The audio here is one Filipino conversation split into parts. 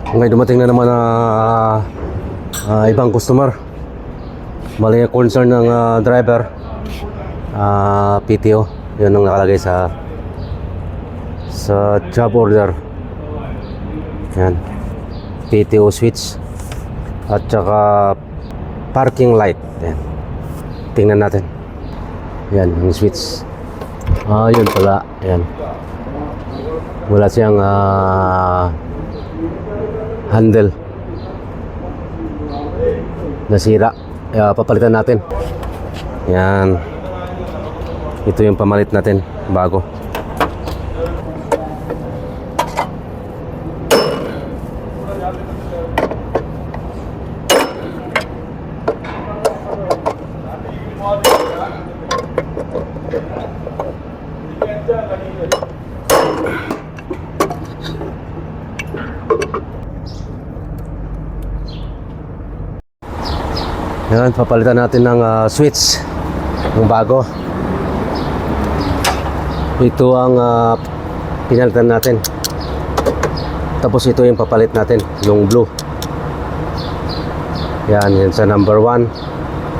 Ngayon dumating na naman na ibang customer. Bali concern ng driver, PTO. Yun ang nakalagay sa job order. Yan, PTO switch at saka parking light. Yan, tingnan natin. Yan yung switch. Yun pala. Yan, wala siyang handle, nasira. Papalitan natin. Yan, ito yung pamalit natin bago. Yan, papalitan natin ng switch ng bago. Ito ang pinalitan natin. Tapos ito yung papalit natin, yung blue. Yan sa number 1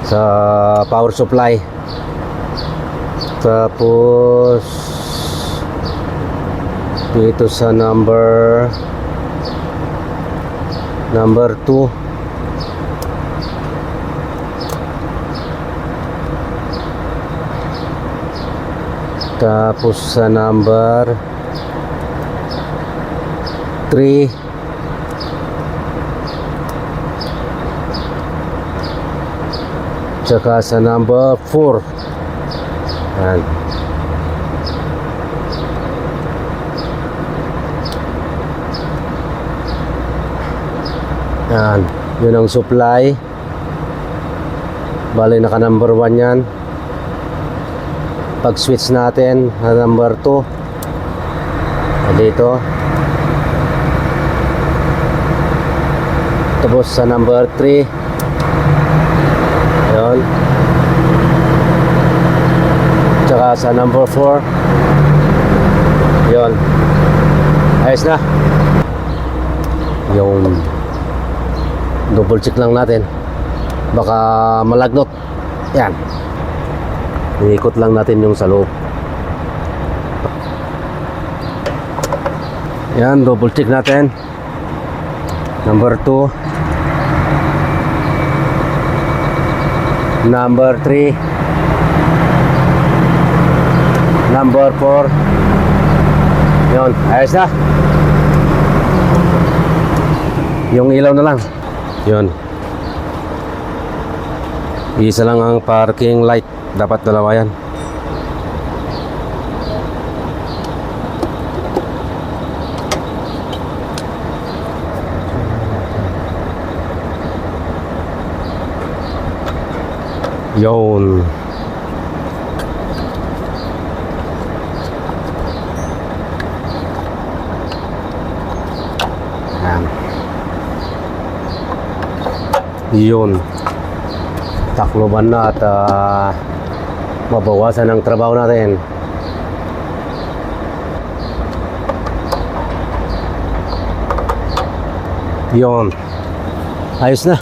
sa power supply. Tapos dito sa number 2. Tapos sa number 3. Tsaka sa number 4. Yan. Yan, yun ang supply. Bali naka number 1 yan. Pag switch natin sa number 2 dito, tapos sa number 3, ayun, tsaka sa number 4, yun, ayos na. Yung double check lang natin, baka malagnot. Yan, iikot lang natin yung sa loob. Yan, double check natin. Number 2, number 3, number 4. Yun, ayos na. Yung ilaw na lang. Yun, isa lang ang parking light. Dapat dalawa yan. Yun. Yun. Takloban na at mabawasan ang trabaho natin. Yun, ayos na.